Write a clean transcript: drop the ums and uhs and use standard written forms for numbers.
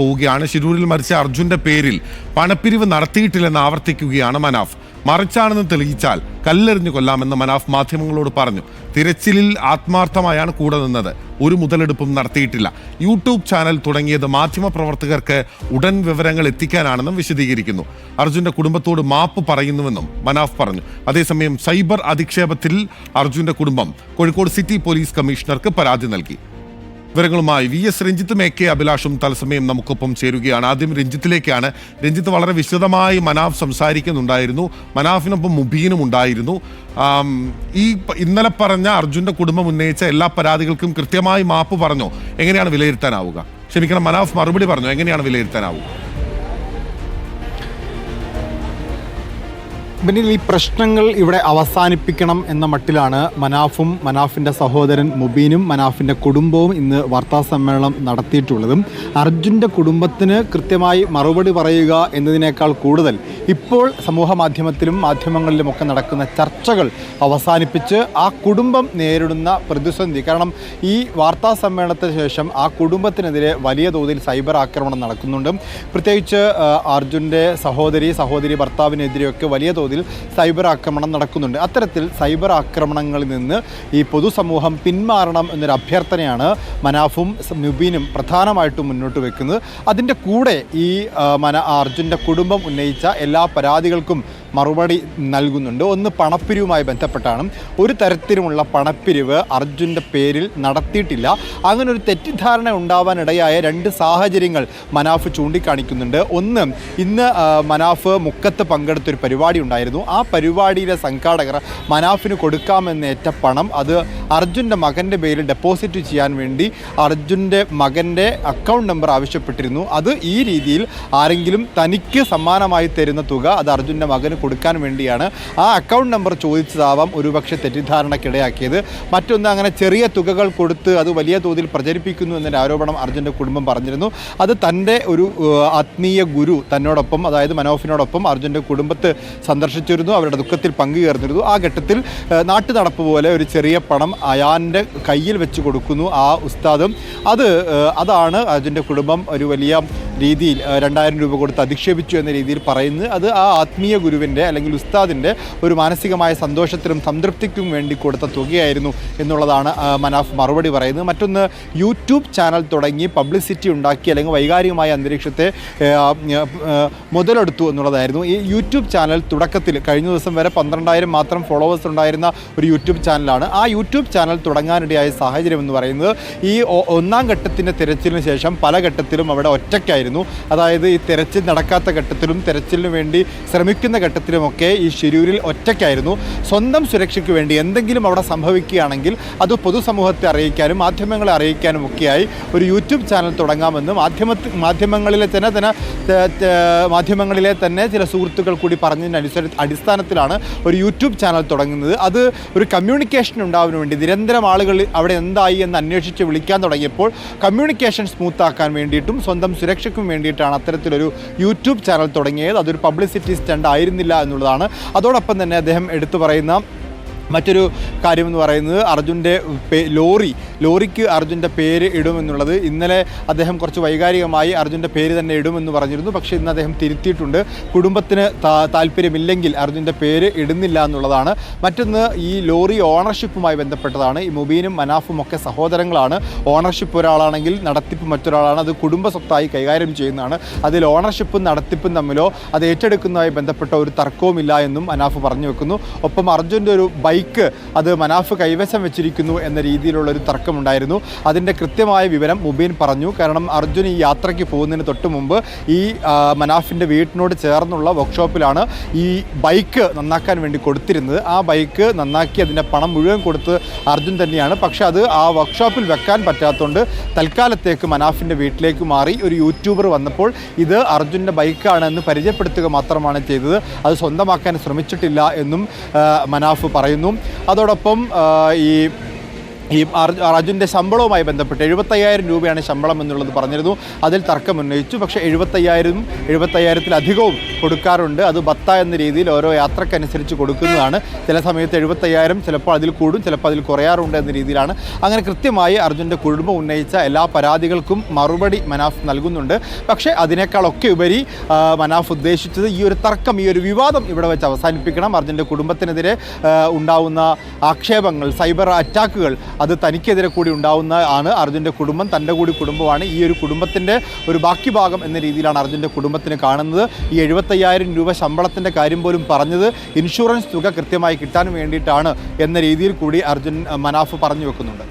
പോവുകയാണ്. ശിരൂരിൽ മരിച്ച അർജുന്റെ പേരിൽ പണപ്പിരിവ് നടത്തിയിട്ടില്ലെന്ന് ആവർത്തിക്കുകയാണ് മനാഫ്. മറിച്ചാണെന്ന് തെളിയിച്ചാൽ കല്ലെറിഞ്ഞു കൊല്ലാമെന്ന് മനാഫ് മാധ്യമങ്ങളോട് പറഞ്ഞു. തിരച്ചിലിൽ ആത്മാർത്ഥമായാണ് കൂടെ നിന്നത്. ഒരു മുതലെടുപ്പും നടത്തിയിട്ടില്ല. യൂട്യൂബ് ചാനൽ തുടങ്ങിയത് മാധ്യമപ്രവർത്തകർക്ക് ഉടൻ വിവരങ്ങൾ എത്തിക്കാനാണെന്നും വിശദീകരിക്കുന്നു. അർജുന്റെ കുടുംബത്തോട് മാപ്പ് പറയുന്നുവെന്നും മനാഫ് പറഞ്ഞു. അതേസമയം സൈബർ അധിക്ഷേപത്തിൽ അർജുന്റെ കുടുംബം കോഴിക്കോട് സിറ്റി പോലീസ് കമ്മീഷണർക്ക് പരാതി നൽകി. വിവരങ്ങളുമായി VS രഞ്ജിത്തും AK അഭിലാഷും തത്സമയം നമുക്കൊപ്പം ചേരുകയാണ്. ആദ്യം രഞ്ജിത്തിലേക്കാണ്. രഞ്ജിത്ത്, വളരെ വിശദമായി മനാഫ് സംസാരിക്കുന്നുണ്ടായിരുന്നു. മനാഫിനൊപ്പം മുബീനും ഉണ്ടായിരുന്നു. ഇന്നലെ പറഞ്ഞ അർജുന്റെ കുടുംബം ഉന്നയിച്ച എല്ലാ പരാതികൾക്കും കൃത്യമായി മാപ്പ് പറഞ്ഞോ? എങ്ങനെയാണ് വിലയിരുത്താനാവുക? ക്ഷമിക്കണം, മനാഫ് മറുപടി പറഞ്ഞോ? എങ്ങനെയാണ് വിലയിരുത്താനാവുക? പിന്നീട് ഈ പ്രശ്നങ്ങൾ ഇവിടെ അവസാനിപ്പിക്കണം എന്ന മട്ടിലാണ് മനാഫും മനാഫിൻ്റെ സഹോദരൻ മുബീനും മനാഫിൻ്റെ കുടുംബവും ഇന്ന് വാർത്താസമ്മേളനം നടത്തിയിട്ടുള്ളതും. അർജുൻ്റെ കുടുംബത്തിന് കൃത്യമായി മറുപടി പറയുക എന്നതിനേക്കാൾ കൂടുതൽ ഇപ്പോൾ സമൂഹ മാധ്യമത്തിലും മാധ്യമങ്ങളിലുമൊക്കെ നടക്കുന്ന ചർച്ചകൾ അവസാനിപ്പിച്ച് ആ കുടുംബം നേരിടുന്ന പ്രതിസന്ധി, കാരണം ഈ വാർത്താ സമ്മേളനത്തിന് ശേഷം ആ കുടുംബത്തിനെതിരെ വലിയ തോതിൽ സൈബർ ആക്രമണം നടക്കുന്നുണ്ട്. പ്രത്യേകിച്ച് അർജുൻ്റെ സഹോദരി ഭർത്താവിനെതിരെയൊക്കെ വലിയ തോതിൽ സൈബർ ആക്രമണം നടക്കുന്നുണ്ട്. അത്തരത്തിൽ സൈബർ ആക്രമണങ്ങളിൽ നിന്ന് ഈ പൊതുസമൂഹം പിന്മാറണം എന്നൊരു അഭ്യർത്ഥനയാണ് മനാഫും മുബീനും പ്രധാനമായിട്ടും മുന്നോട്ട് വെക്കുന്നത്. അതിൻ്റെ കൂടെ ഈ അർജുൻ്റെ കുടുംബം ഉന്നയിച്ച എല്ലാ പരാതികൾക്കും മറുപടി നൽകുന്നുണ്ട്. ഒന്ന് പണപ്പിരിവുമായി ബന്ധപ്പെട്ടാണ്. ഒരു തരത്തിലുമുള്ള പണപ്പിരിവ് അർജുൻ്റെ പേരിൽ നടത്തിയിട്ടില്ല. അങ്ങനെ ഒരു തെറ്റിദ്ധാരണ ഉണ്ടാവാനിടയായ രണ്ട് സാഹചര്യങ്ങൾ മനാഫ് ചൂണ്ടിക്കാണിക്കുന്നുണ്ട്. ഒന്ന്, ഇന്ന് മനാഫ് മുക്കത്ത് പങ്കെടുത്തൊരു പരിപാടി ഉണ്ടായിരുന്നു. ആ പരിപാടിയിലെ സംഘാടകർ മനാഫിന് കൊടുക്കാമെന്നേറ്റ പണം അത് അർജുൻ്റെ മകൻ്റെ പേരിൽ ഡെപ്പോസിറ്റ് ചെയ്യാൻ വേണ്ടി അർജുൻ്റെ മകൻ്റെ അക്കൗണ്ട് നമ്പർ ആവശ്യപ്പെട്ടിരുന്നു. അത് ഈ രീതിയിൽ ആരെങ്കിലും തനിക്ക് സമ്മാനമായി തരുന്ന തുക അത് അർജുൻ്റെ മകന് കൊടുക്കാൻ വേണ്ടിയാണ്. ആ അക്കൗണ്ട് നമ്പർ ചോദിച്ചതാവാം ഒരുപക്ഷെ തെറ്റിദ്ധാരണക്കിടയാക്കിയത്. മറ്റൊന്ന്, അങ്ങനെ ചെറിയ തുകകൾ കൊടുത്ത് അത് വലിയ തോതിൽ പ്രചരിപ്പിക്കുന്നു എന്നൊരു ആരോപണം അർജുൻ്റെ കുടുംബം പറഞ്ഞിരുന്നു. അത് തൻ്റെ ഒരു ആത്മീയ ഗുരു തന്നോടൊപ്പം, അതായത് മനാഫിനോടൊപ്പം അർജുൻ്റെ കുടുംബത്തെ സന്ദർശിച്ചിരുന്നു, അവരുടെ ദുഃഖത്തിൽ പങ്കുചേർന്നിരുന്നു. ആ ഘട്ടത്തിൽ നാട്ടു നടപ്പ് പോലെ ഒരു ചെറിയ പണം അയാൻ്റെ കയ്യിൽ വെച്ച് കൊടുക്കുന്നു ആ ഉസ്താദും. അതാണ് അർജുൻ്റെ കുടുംബം ഒരു വലിയ രീതിയിൽ 2000 രൂപ കൊടുത്ത് അധിക്ഷേപിച്ചു എന്ന രീതിയിൽ പറയുന്നത്. അത് ആ ആത്മീയ ഗുരുവിൻ്റെ അല്ലെങ്കിൽ ഉസ്താദിൻ്റെ ഒരു മാനസികമായ സന്തോഷത്തിനും സംതൃപ്തിക്കും വേണ്ടി കൊടുത്ത തുകയായിരുന്നു എന്നുള്ളതാണ് മനാഫ് മറുപടി പറയുന്നത്. മറ്റൊന്ന്, യൂട്യൂബ് ചാനൽ തുടങ്ങി പബ്ലിസിറ്റി ഉണ്ടാക്കി അല്ലെങ്കിൽ വൈകാരികമായ അന്തരീക്ഷത്തെ മുതലെടുത്തു എന്നുള്ളതായിരുന്നു. ഈ യൂട്യൂബ് ചാനൽ തുടക്കത്തിൽ കഴിഞ്ഞ ദിവസം വരെ 12,000 മാത്രം ഫോളോവേഴ്സ് ഉണ്ടായിരുന്ന ഒരു യൂട്യൂബ് ചാനലാണ്. ആ യൂട്യൂബ് ചാനൽ തുടങ്ങാനിടയായ സാഹചര്യം എന്ന് പറയുന്നത് ഈ ഒന്നാം ഘട്ടത്തിൻ്റെ തിരച്ചിലിന് ശേഷം പല ഘട്ടത്തിലും അവിടെ ഒറ്റയ്ക്കായിരുന്നു. അതായത് ഈ തെരച്ചിൽ നടക്കാത്ത ഘട്ടത്തിലും തെരച്ചിലിന് വേണ്ടി ശ്രമിക്കുന്ന ഘട്ടത്തിലുമൊക്കെ ഈ ശിരൂരിൽ ഒറ്റയ്ക്കായിരുന്നു. സ്വന്തം സുരക്ഷയ്ക്ക് വേണ്ടി എന്തെങ്കിലും അവിടെ സംഭവിക്കുകയാണെങ്കിൽ അത് പൊതുസമൂഹത്തെ അറിയിക്കാനും മാധ്യമങ്ങളെ അറിയിക്കാനും ഒക്കെയായി ഒരു യൂട്യൂബ് ചാനൽ തുടങ്ങാമെന്ന് മാധ്യമങ്ങളിലെ തന്നെ ചില സുഹൃത്തുക്കൾ കൂടി പറഞ്ഞതിന് അടിസ്ഥാനത്തിലാണ് ഒരു യൂട്യൂബ് ചാനൽ തുടങ്ങുന്നത്. അത് ഒരു കമ്മ്യൂണിക്കേഷൻ ഉണ്ടാവാൻ വേണ്ടി നിരന്തരം ആളുകൾ അവിടെ എന്തായി എന്ന് അന്വേഷിച്ച് വിളിക്കാൻ തുടങ്ങിയപ്പോൾ കമ്മ്യൂണിക്കേഷൻ സ്മൂത്താക്കാൻ വേണ്ടിയിട്ടും സ്വന്തം സുരക്ഷയ്ക്കും വേണ്ടിയിട്ടാണ് അത്തരത്തിലൊരു യൂട്യൂബ് ചാനൽ തുടങ്ങിയത്. അതൊരു പബ്ലിസിറ്റി സ്റ്റണ്ട് ആയിരുന്നില്ല എന്നുള്ളതാണ്. അതോടൊപ്പം തന്നെ അദ്ദേഹം എടുത്തു പറയുന്ന മറ്റൊരു കാര്യമെന്ന് പറയുന്നത് അർജുൻ്റെ ലോറിക്ക് അർജുൻ്റെ പേര് ഇടുമെന്നുള്ളത്. ഇന്നലെ അദ്ദേഹം കുറച്ച് വൈകാരികമായി അർജുൻ്റെ പേര് തന്നെ ഇടുമെന്ന് പറഞ്ഞിരുന്നു. പക്ഷേ ഇന്ന് അദ്ദേഹം തിരുത്തിയിട്ടുണ്ട്. കുടുംബത്തിന് താല്പര്യമില്ലെങ്കിൽ അർജുൻ്റെ പേര് ഇടുന്നില്ല എന്നുള്ളതാണ്. മറ്റൊന്ന്, ഈ ലോറി ഓണർഷിപ്പുമായി ബന്ധപ്പെട്ടതാണ്. ഈ മുബീനും മനാഫും ഒക്കെ സഹോദരങ്ങളാണ്. ഓണർഷിപ്പ് ഒരാളാണെങ്കിൽ നടത്തിപ്പ് മറ്റൊരാളാണ്. അത് കുടുംബ സ്വത്തായി കൈകാര്യം ചെയ്യുന്നതാണ്. അതിൽ ഓണർഷിപ്പും നടത്തിപ്പും തമ്മിലോ അത് ഏറ്റെടുക്കുന്നതുമായി ബന്ധപ്പെട്ട ഒരു തർക്കവുമില്ല എന്നും മനാഫ് പറഞ്ഞു വെക്കുന്നു. ഒപ്പം അർജുൻ്റെ ഒരു ബൈക്ക് അത് മനാഫ് കൈവശം വെച്ചിരിക്കുന്നു എന്ന രീതിയിലുള്ളൊരു തർക്കമുണ്ടായിരുന്നു. അതിൻ്റെ കൃത്യമായ വിവരം മുബീൻ പറഞ്ഞു. കാരണം അർജുൻ ഈ യാത്രയ്ക്ക് പോകുന്നതിന് തൊട്ട് മുമ്പ് ഈ മനാഫിൻ്റെ വീട്ടിനോട് ചേർന്നുള്ള വർക്ക്ഷോപ്പിലാണ് ഈ ബൈക്ക് നന്നാക്കാൻ വേണ്ടി കൊടുത്തിരുന്നത്. ആ ബൈക്ക് നന്നാക്കി അതിൻ്റെ പണം മുഴുവൻ കൊടുത്ത് അർജുൻ തന്നെയാണ്. പക്ഷേ അത് ആ വർക്ക്ഷോപ്പിൽ വെക്കാൻ പറ്റാത്തതുകൊണ്ട് തൽക്കാലത്തേക്ക് മനാഫിൻ്റെ വീട്ടിലേക്ക് മാറി. ഒരു യൂട്യൂബർ വന്നപ്പോൾ ഇത് അർജുൻ്റെ ബൈക്കാണ് എന്ന് പരിചയപ്പെടുത്തുക മാത്രമാണ് ചെയ്തത്. അത് സ്വന്തമാക്കാൻ ശ്രമിച്ചിട്ടില്ല എന്നും മനാഫ് പറയുന്നു. അതോടൊപ്പം ഈ ഈ അർജുൻ്റെ ശമ്പളവുമായി ബന്ധപ്പെട്ട് 75,000 രൂപയാണ് ശമ്പളം എന്നുള്ളത് പറഞ്ഞിരുന്നു. അതിൽ തർക്കം ഉന്നയിച്ചു. പക്ഷേ 75,000-75,000-ത്തിലധികവും കൊടുക്കാറുണ്ട്. അത് ബത്ത എന്ന രീതിയിൽ ഓരോ യാത്രക്കനുസരിച്ച് കൊടുക്കുന്നതാണ്. ചില സമയത്ത് 75,000, ചിലപ്പോൾ അതിൽ കൂടും, ചിലപ്പോൾ അതിൽ കുറയാറുണ്ട് എന്ന രീതിയിലാണ്. അങ്ങനെ കൃത്യമായി അർജുൻ്റെ കുടുംബം ഉന്നയിച്ച എല്ലാ പരാതികൾക്കും മറുപടി മനാഫ് നൽകുന്നുണ്ട്. പക്ഷേ അതിനേക്കാളൊക്കെ ഉപരി മനാഫ് ഉദ്ദേശിച്ചത് ഈ ഒരു തർക്കം, ഈ ഒരു വിവാദം ഇവിടെ വെച്ച് അവസാനിപ്പിക്കണം. അർജുൻ്റെ കുടുംബത്തിനെതിരെ ഉണ്ടാവുന്ന ആക്ഷേപങ്ങൾ, സൈബർ അറ്റാക്കുകൾ, അത് തനിക്കെതിരെ കൂടി ഉണ്ടാവുന്ന ആണ്. അർജുൻ്റെ കുടുംബം തൻ്റെ കൂടി കുടുംബമാണ്. ഈ ഒരു കുടുംബത്തിൻ്റെ ഒരു ബാക്കി ഭാഗം എന്ന രീതിയിലാണ് അർജുൻ്റെ കുടുംബത്തിന് കാണുന്നത്. ഈ 75,000 രൂപ ശമ്പളത്തിൻ്റെ കാര്യം പോലും പറഞ്ഞത് ഇൻഷുറൻസ് തുക കൃത്യമായി കിട്ടാൻ വേണ്ടിയിട്ടാണ് എന്ന രീതിയിൽ കൂടി മനാഫ് പറഞ്ഞു വെക്കുന്നുണ്ട്.